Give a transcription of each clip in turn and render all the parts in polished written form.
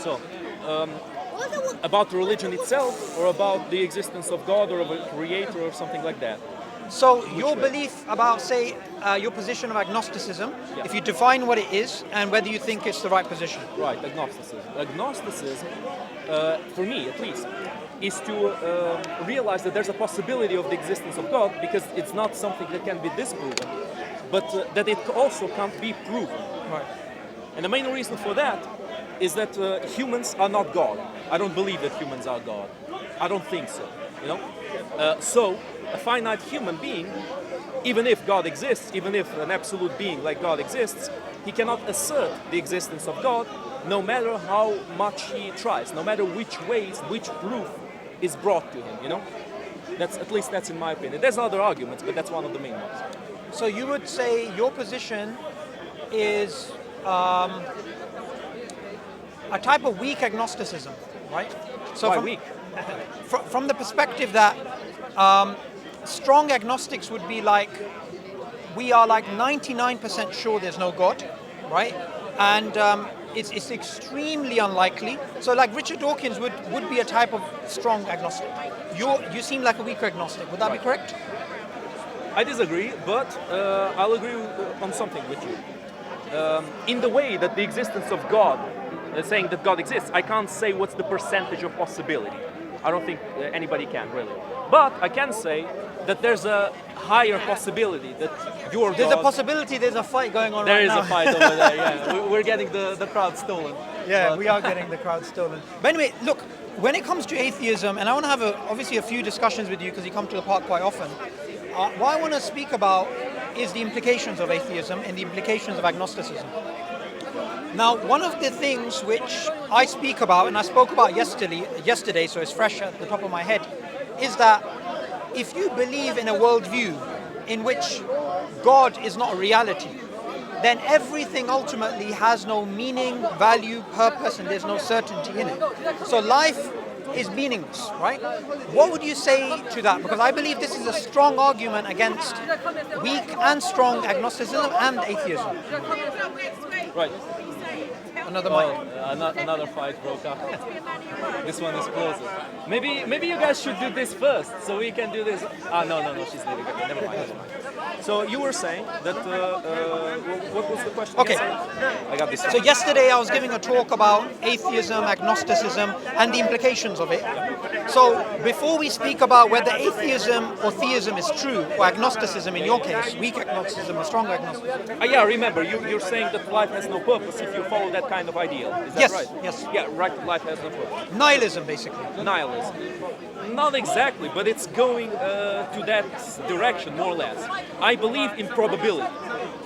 So, about religion itself, or about the existence of God or of a creator or something like that. So your belief about, say, your position of agnosticism, if you define what it is and whether you think it's the right position. Right, agnosticism. Agnosticism, for me at least, is to realize that there's a possibility of the existence of God, because it's not something that can be disproven, but that it also can't be proven. Right. And the main reason for that is that humans are not God. I don't believe that humans are God. I don't think so. You know. So a finite human being, even if God exists, even if an absolute being like God exists, he cannot assert the existence of God, no matter how much he tries, no matter which ways, which proof is brought to him. You know. That's in my opinion. There's other arguments, but that's one of the main ones. So you would say your position is a type of weak agnosticism, right? So Why weak? From the perspective that strong agnostics would be like, we are like 99% sure there's no God, right? And it's extremely unlikely. So like Richard Dawkins would be a type of strong agnostic. You seem like a weaker agnostic. Would that be correct? I disagree, but I'll agree on something with you. In the way that the existence of God, saying that God exists, I can't say what's the percentage of possibility. I don't think anybody can, really. But I can say that there's a higher possibility that your God... There's a possibility there's a fight going on right now. There is a fight over there, yeah. We're getting the crowd stolen. Yeah, but... we are getting the crowd stolen. But anyway, look, when it comes to atheism, and I want to have obviously a few discussions with you because you come to the park quite often, what I want to speak about is the implications of atheism and the implications of agnosticism. Now, one of the things which I speak about, and I spoke about yesterday, so it's fresh at the top of my head, is that if you believe in a worldview in which God is not a reality, then everything ultimately has no meaning, value, purpose, and there's no certainty in it. So life is meaningless, right? What would you say to that? Because I believe this is a strong argument against weak and strong agnosticism and atheism. Right. Another mic. Another fight broke out. This one is closer. Maybe you guys should do this first, so we can do this. No, she's leaving. Okay, never mind. So you were saying that, what was the question? Okay. I got this. So yesterday I was giving a talk about atheism, agnosticism, and the implications of it. So before we speak about whether atheism or theism is true, or agnosticism in your case, weak agnosticism or strong agnosticism. Yeah, remember, you're saying that life has no purpose if you follow that kind of ideal. Is that right? Yes. Yeah, right, life has no purpose. Nihilism, basically. Nihilism. Not exactly, but it's going to that direction, more or less. I believe in probability.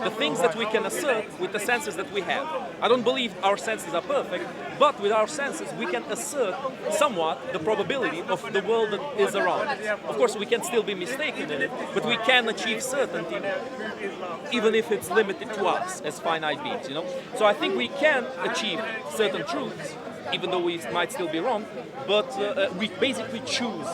The things that we can assert with the senses that we have. I don't believe our senses are perfect, but with our senses we can assert somewhat the probability of the world that is around us. Of course, we can still be mistaken in it, but we can achieve certainty, even if it's limited to us as finite beings, you know? So I think we can achieve certain truths, even though we might still be wrong, but we basically choose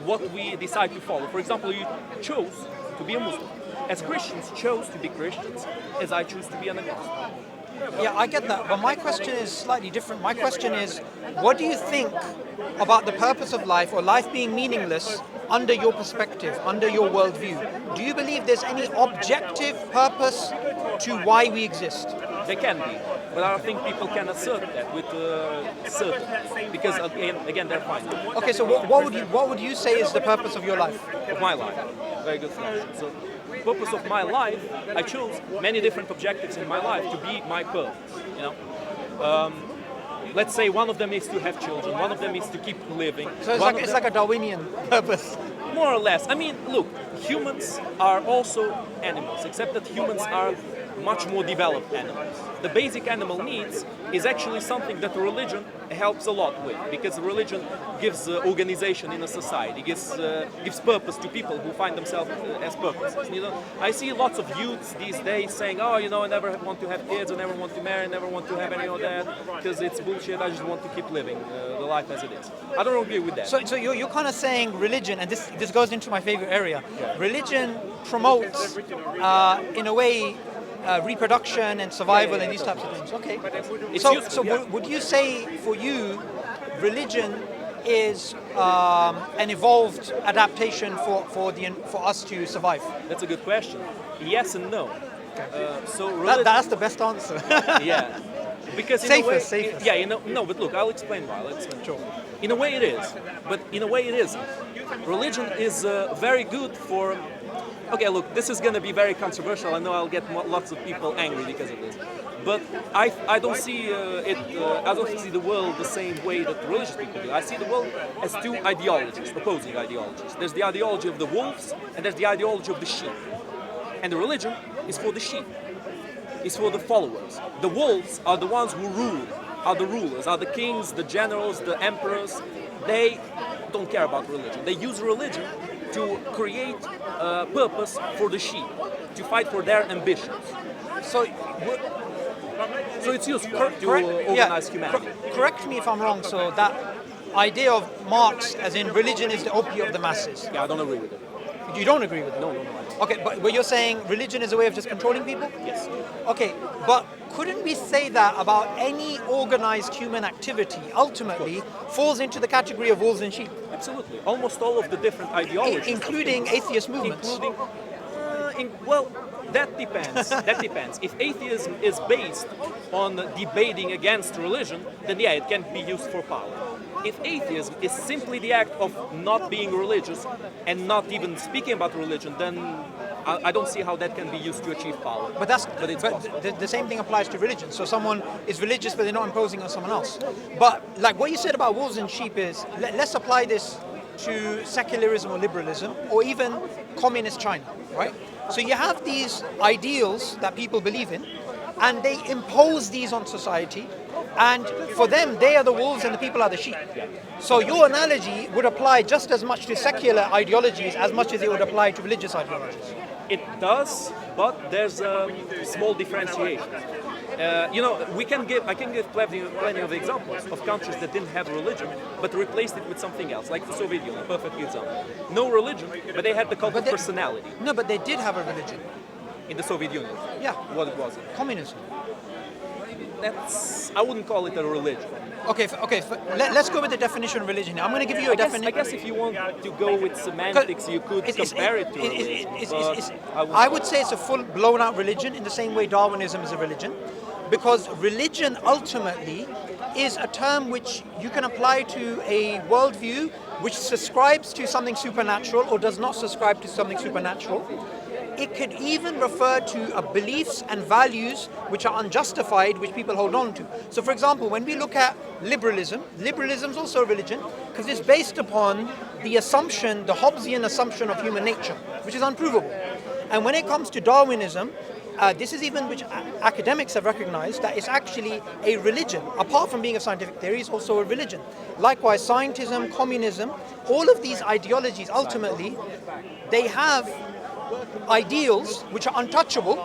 what we decide to follow. For example, you chose to be a Muslim. As Christians chose to be Christians, as I choose to be an agnostic. Yeah, I get that, but my question is slightly different. My question is, what do you think about the purpose of life, or life being meaningless, under your perspective, under your worldview? Do you believe there's any objective purpose to why we exist? There can be, but I don't think people can assert that with certainty, because again, they're finite. Okay, so what would you say is the purpose of your life? Of my life. Very good question. So, the purpose of my life, I chose many different objectives in my life to be my purpose. You know, let's say one of them is to have children, one of them is to keep living. So it's like a Darwinian purpose. More or less. I mean, look, humans are also animals, except that humans are much more developed animals. The basic animal needs is actually something that religion helps a lot with, because religion gives organization in a society, gives purpose to people who find themselves as purposes. You know, I see lots of youths these days saying, "Oh, you know, I never want to have kids, I never want to marry, I never want to have any of that, because it's bullshit. I just want to keep living the life as it is." I don't agree with that. So you're kind of saying religion, and this goes into my favorite area. Yeah. Religion promotes, in a way, reproduction and survival yeah, and these types of things. Okay. It's So, useful, yeah. would you say for you, religion is an evolved adaptation for us to survive? That's a good question. Yes and no. So That's the best answer. yeah, because in a way, Safest. yeah, no, but look, I'll explain why. I'll explain. Sure. In a way, it is, but in a way, it isn't. Religion is very good for. Okay, look, this is going to be very controversial. I know I'll get lots of people angry because of this, but I don't see I don't see the world the same way that religious people do. I see the world as two ideologies, opposing ideologies. There's the ideology of the wolves, and there's the ideology of the sheep. And the religion is for the sheep. It's for the followers. The wolves are the ones who rule, are the rulers, are the kings, the generals, the emperors. They don't care about religion. They use religion to create purpose for the sheep, to fight for their ambitions. So, So it's useful to organize humanity. correct me if I'm wrong. So that idea of Marx, as in religion is the opiate of the masses. Yeah, I don't agree with it. You don't agree with it? No, I don't. Okay, but you're saying religion is a way of just controlling people? Yes. Okay, but couldn't we say that about any organized human activity ultimately falls into the category of wolves and sheep? Absolutely. Almost all of the different ideologies. Including atheist movements? Including, well, that depends. That depends. If atheism is based on debating against religion, then yeah, it can be used for power. If atheism is simply the act of not being religious and not even speaking about religion, then I don't see how that can be used to achieve power. But the same thing applies to religion. So someone is religious, but they're not imposing on someone else. But like what you said about wolves and sheep is, let's apply this to secularism or liberalism, or even communist China, right? So you have these ideals that people believe in, and they impose these on society. And for them, they are the wolves and the people are the sheep. So your analogy would apply just as much to secular ideologies as much as it would apply to religious ideologies. It does, but there's a small differentiation. I can give plenty of examples of countries that didn't have religion, but replaced it with something else, like the Soviet Union, perfect example. No religion, but they had the cult of personality. No, but they did have a religion. In the Soviet Union. Yeah. What was it? Communism. I wouldn't call it a religion. Okay, let's go with the definition of religion. I'm going to give you a definition. I guess if you want to go with semantics, you could compare it to religion. I would say it's a full blown out religion in the same way Darwinism is a religion. Because religion ultimately is a term which you can apply to a worldview which subscribes to something supernatural or does not subscribe to something supernatural. It could even refer to beliefs and values which are unjustified, which people hold on to. So for example, when we look at liberalism is also a religion because it's based upon the assumption, the Hobbesian assumption of human nature, which is unprovable. And when it comes to Darwinism, this is even which academics have recognized that it's actually a religion. Apart from being a scientific theory, it's also a religion. Likewise, scientism, communism, all of these ideologies, ultimately, they have ideals which are untouchable,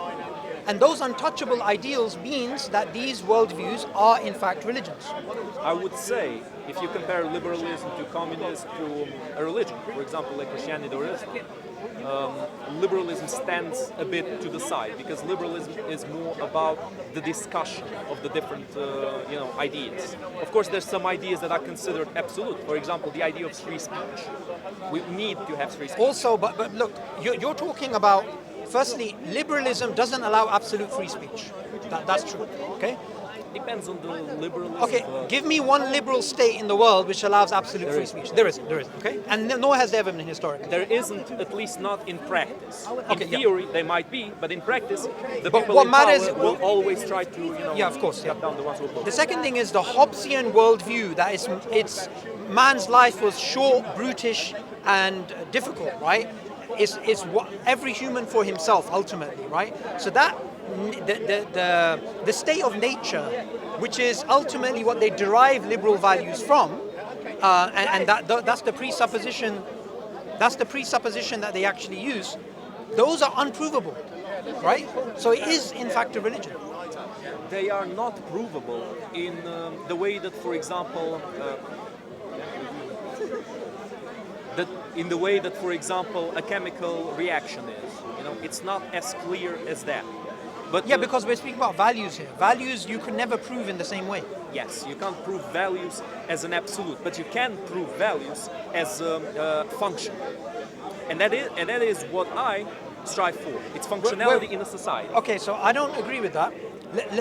and those untouchable ideals means that these worldviews are in fact religions. I would say, if you compare liberalism to communism to a religion, for example, like Christianity or Islam, liberalism stands a bit to the side because liberalism is more about the discussion of the different ideas. Of course, there's some ideas that are considered absolute. For example, the idea of free speech. We need to have free speech. Also, but look, you're talking about, firstly, liberalism doesn't allow absolute free speech. That's true, okay? Depends on the liberalism. Okay, give me one liberal state in the world which allows absolute free speech. There isn't, okay? And nor has there ever been historically. There isn't, at least not in practice. Okay, in theory, they might be, but in practice, the But people what in matters- power will always try to, of course, cut down the ones who oppose. The second thing is the Hobbesian worldview, that it's man's life was short, brutish, and difficult, right? It's what every human for himself ultimately, right? So that the state of nature, which is ultimately what they derive liberal values from, and that's the presupposition. That's the presupposition that they actually use. Those are unprovable, right? So it is in fact a religion. They are not provable in the way that, for example, a chemical reaction is. It's not as clear as that. But Yeah, because we're speaking about values here. Values you could never prove in the same way. yes, you can't prove values as an absolute, but you can prove values as function, and that is what I strive for. It's functionality in a society. Okay, so I don't agree with that.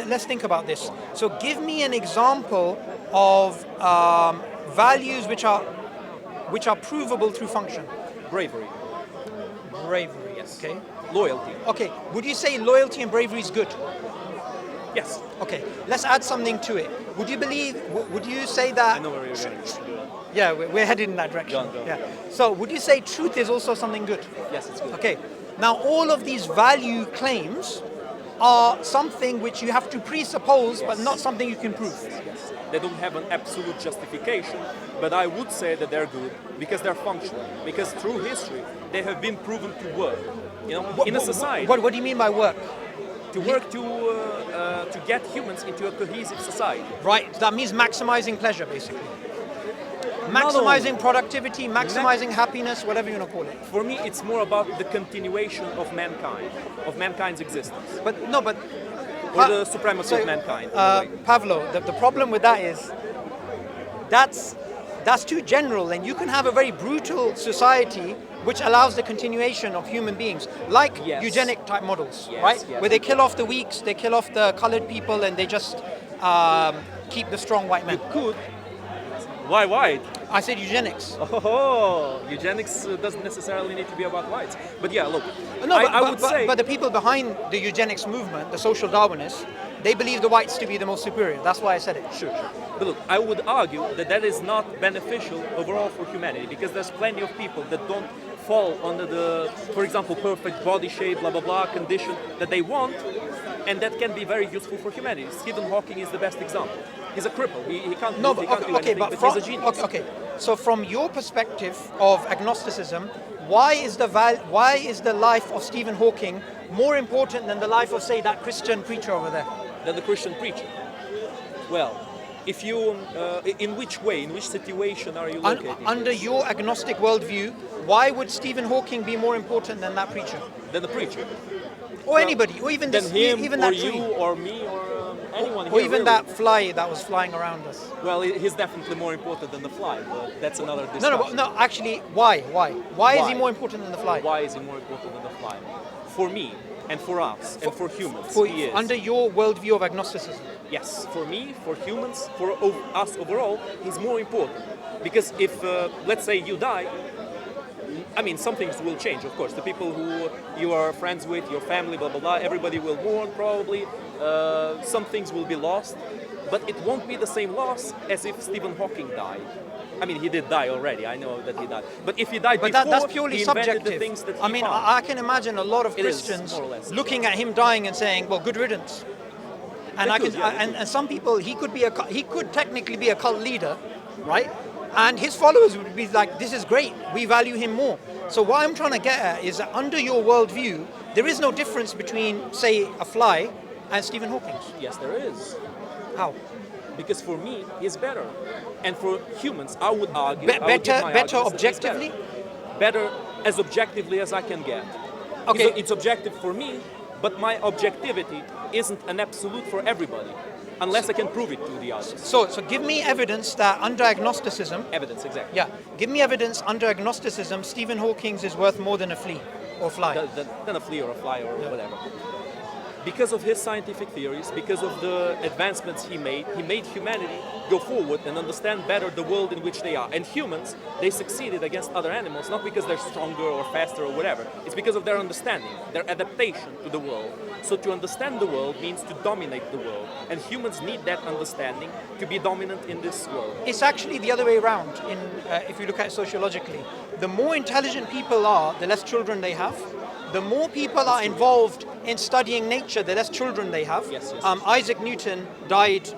Let's think about this. So give me an example of values which are provable through function. Bravery, Bravery. yes. Okay. Loyalty, Okay. Would you say loyalty and bravery is good? yes. Okay. Let's add something to it. Would you believe? Would you say I that? know where you're going. Yeah, we're headed in that direction. Go on. Yeah. So would you say truth is also something good? Yes, it's good. Okay. Now all of these value claims are something which you have to presuppose, but Yes. not something you can prove. Yes. They don't have an absolute justification, but I would say that they're good because they're functional. Because through history, they have been proven to work. You know, in a society, What do you mean by work? to work to get humans into a cohesive society. Right. That means maximizing pleasure, basically. Not Maximizing only. productivity, maximizing happiness, whatever you want to call it. For me, it's more about the continuation of mankind, of mankind's existence, But no, but or the supremacy of mankind. in a way. Pavlo, the problem with that is that's too general, and you can have a very brutal society which allows the continuation of human beings, like Yes. eugenic type models, Yes, right? yes. Where they kill off the weaks, they kill off the colored people, and they just keep the strong white man. Could. Why white? I said eugenics. Oh, eugenics doesn't necessarily need to be about whites. But yeah, look, No, I would say. but the people behind the eugenics movement, the social Darwinists, they believe the whites to be the most superior. That's why I said it. Sure. But look, I would argue that that is not beneficial overall for humanity because there's plenty of people that don't fall under the, for example, perfect body shape, blah, blah, blah, condition that they want, and that can be very useful for humanity. Stephen Hawking is the best example. He's a cripple. He can't No, move, he but can't do anything, but from, he's a genius. okay. So from your perspective of agnosticism, why is the life of Stephen Hawking more important than the life of, say, that Christian preacher over there? Than the Christian preacher. Well, if you, in which way, in which situation are you located? Under your agnostic worldview, why would Stephen Hawking be more important than that preacher? Than the preacher. Or anybody, or even Than this, him, even or that you, tree, or me, or anyone or here, even really. that fly that was flying around us. Well, he's definitely more important than the fly, but that's another No, discussion. no, actually, why? Why is he more important than the fly? Why is he more important than the fly? For me, and for us, and for humans, For, he is. under your worldview of agnosticism. Yes, for me, for humans, for us overall, he's more important. Because if, let's say, you die, I mean, some things will change, of course. The people who you are friends with, your family, blah, blah, blah, everybody will mourn probably. Some things will be lost. But it won't be the same loss as if Stephen Hawking died. I mean, he did die already. I know that he died. But if he died But before, that's purely he invented subjective. the things that he I mean, found. I can imagine a lot of It is, Christians more or less. looking at him dying and saying, "Well, good riddance." And They I could, can, yeah, they and some people, he could technically be a cult leader, right? And his followers would be like, "This is great. We value him more." So what I'm trying to get at is that under your worldview, there is no difference between, say, a fly and Stephen Hawking. Yes, there is. How? Because for me, he's better. And for humans, I would argue. I would give Better, my better arguments that he's objectively. Better as objectively as I can get. Okay. It's objective for me, but my objectivity isn't an absolute for everybody, unless I can prove it to the others. So give me evidence that under agnosticism, Evidence, exactly. yeah, give me evidence under agnosticism, Stephen Hawking is worth more than a flea or fly. Than a flea or a fly or whatever. Because of his scientific theories, because of the advancements he made humanity go forward and understand better the world in which they are. And humans, they succeeded against other animals, not because they're stronger or faster or whatever. It's because of their understanding, their adaptation to the world. So to understand the world means to dominate the world. And humans need that understanding to be dominant in this world. It's actually the other way around. If you look at it sociologically, the more intelligent people are, the less children they have. The more people are involved in studying nature, the less children they have. Yes, yes. Isaac Newton died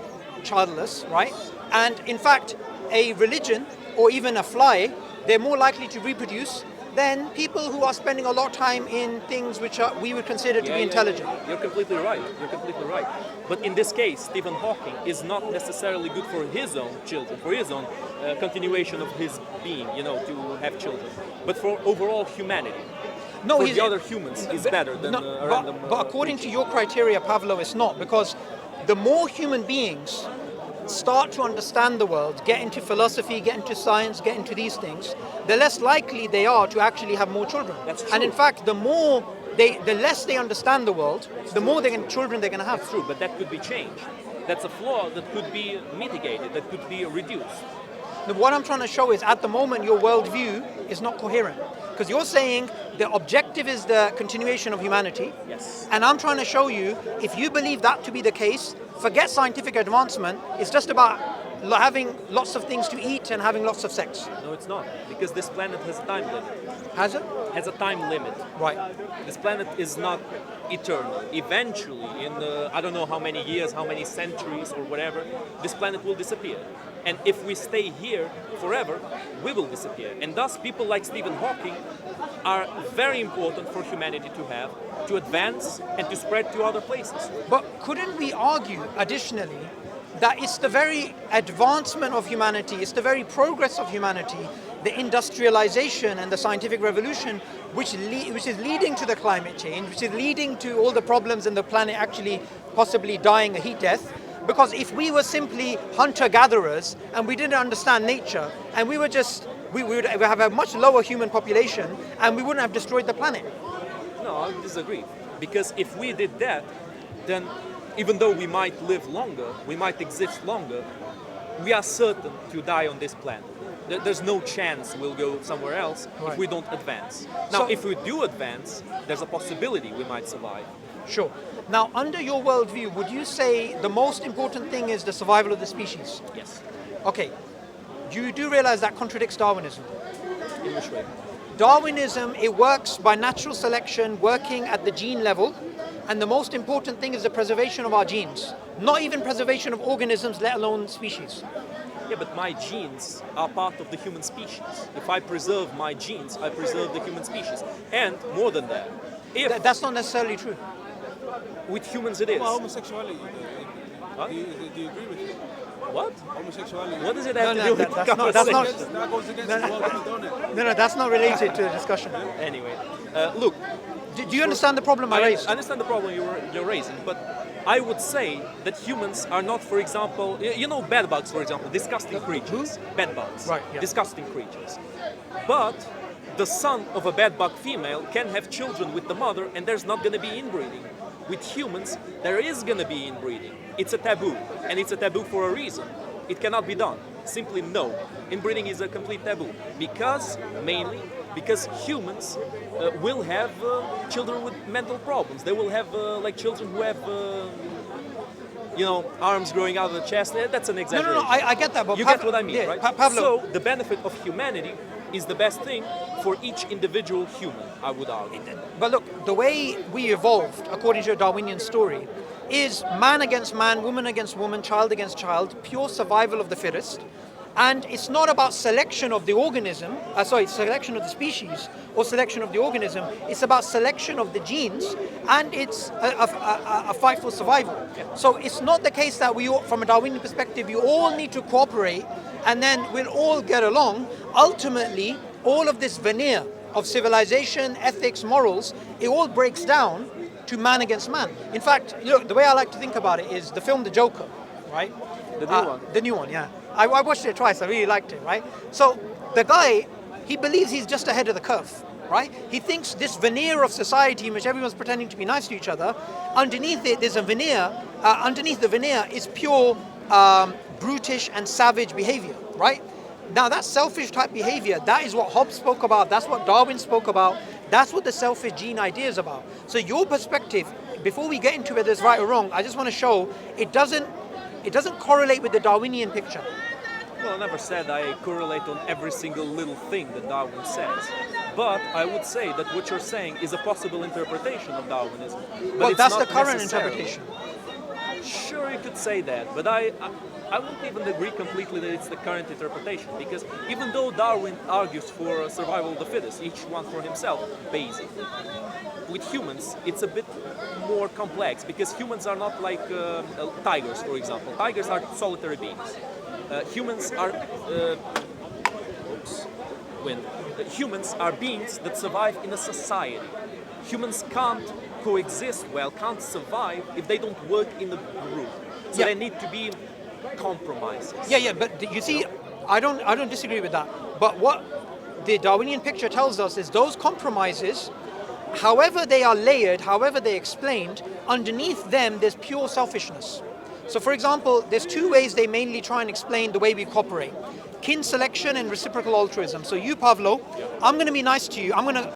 childless, right? And in fact, a religion or even a fly, they're more likely to reproduce than people who are spending a lot of time in things which we would consider to be intelligent. You're completely right. You're completely right. But in this case, Stephen Hawking is not necessarily good for his own children, for his own continuation of his being, to have children, but for overall humanity. for he's- the other humans is better than No, a random. but according to your criteria, Pavlo, it's not, because the more human beings start to understand the world, get into philosophy, get into science, get into these things, the less likely they are to actually have more children. That's And in true. fact, the less they understand the world, the more children they're going to have. True, but that could be changed. That's a flaw that could be mitigated, that could be reduced. What I'm trying to show is, at the moment, your worldview is not coherent. Because you're saying the objective is the continuation of humanity. Yes. And I'm trying to show you, if you believe that to be the case, forget scientific advancement. It's just about having lots of things to eat and having lots of sex. No, it's not, because this planet has a time limit. Has it? Has a time limit. Right. This planet is not eternal. Eventually, in I don't know how many years, how many centuries or whatever, this planet will disappear. And if we stay here forever, we will disappear. And thus, people like Stephen Hawking are very important for humanity to have, to advance and to spread to other places. But couldn't we argue, additionally, that it's the very advancement of humanity, it's the very progress of humanity, the industrialization and the scientific revolution, which is leading to the climate change, which is leading to all the problems in the planet actually possibly dying a heat death? Because if we were simply hunter-gatherers and we didn't understand nature, and we would have a much lower human population and we wouldn't have destroyed the planet. No, I disagree. Because if we did that, then even though we might live longer, we might exist longer, we are certain to die on this planet. There's no chance we'll go somewhere else Right. if we don't advance. Now, So- if we do advance, there's a possibility we might survive. Sure. Now, under your worldview, would you say the most important thing is the survival of the species? Yes. Okay. You do realize that contradicts Darwinism. In which way? Darwinism, it works by natural selection, working at the gene level, and the most important thing is the preservation of our genes, not even preservation of organisms, let alone species. Yeah, but my genes are part of the human species. If I preserve my genes, I preserve the human species. And more than that, if That's not necessarily true. with humans it is. Well, homosexuality. Huh? Do you agree with it? What? Homosexuality. What does it No, have to no, do that- with that's not- that's not- conversation? That goes against the world, don't it? No, that's not related to the discussion. Anyway, look, Do you understand the problem I I raised? understand the problem you're raising, but I would say that humans are not, for example, you know, bed bugs, for example, disgusting creatures. Bed bugs, Right, yeah. disgusting creatures. But the son of a bed bug female can have children with the mother, and there's not going to be inbreeding. With humans, there is going to be inbreeding. It's a taboo, and it's a taboo for a reason. It cannot be done. Simply no. Inbreeding is a complete taboo mainly because humans will have children with mental problems. They will have like children who have, arms growing out of the chest. That's an No, exaggeration. I get that, but You get what I mean, yeah, right? Pavlo, So the benefit of humanity is the best thing for each individual human, I would argue. but look, the way we evolved, according to a Darwinian story, is man against man, woman against woman, child against child, pure survival of the fittest. And it's not about selection of the organism, selection of the species or selection of the organism. It's about selection of the genes, and it's a fight for survival. So it's not the case that we all, from a Darwinian perspective, you all need to cooperate and then we'll all get along. Ultimately, all of this veneer of civilization, ethics, morals, it all breaks down to man against man. In fact, the way I like to think about it is the film The Joker, right? The new one. The new one, yeah. I watched it twice. I really liked it, right? So the guy, he believes he's just ahead of the curve, right? He thinks this veneer of society in which everyone's pretending to be nice to each other, underneath it, there's a veneer. Underneath the veneer is pure brutish and savage behavior, right? Now that selfish type behavior, that is what Hobbes spoke about. That's what Darwin spoke about. That's what the selfish gene idea is about. So your perspective, before we get into whether it's right or wrong, I just want to show it doesn't correlate with the Darwinian picture. Well, I never said I correlate on every single little thing that Darwin says. But I would say that what you're saying is a possible interpretation of Darwinism. But Well, it's that's the not current necessarily. interpretation. Sure, you could say that, but I wouldn't even agree completely that it's the current interpretation, because even though Darwin argues for survival of the fittest, each one for himself, basically, with humans, it's a bit more complex, because humans are not like tigers, for example. Tigers are solitary beings. Humans are... Darwin, humans are beings that survive in a society. Humans can't coexist well, can't survive if they don't work in a group. So Yeah. there need to be compromises. Yeah, but you see, I don't disagree with that. But what the Darwinian picture tells us is those compromises, however they are layered, however they're explained, underneath them there's pure selfishness. So for example, there's two ways they mainly try and explain the way we cooperate. Kin selection and reciprocal altruism. So you, Pavlo, I'm going to be nice to you. I'm going to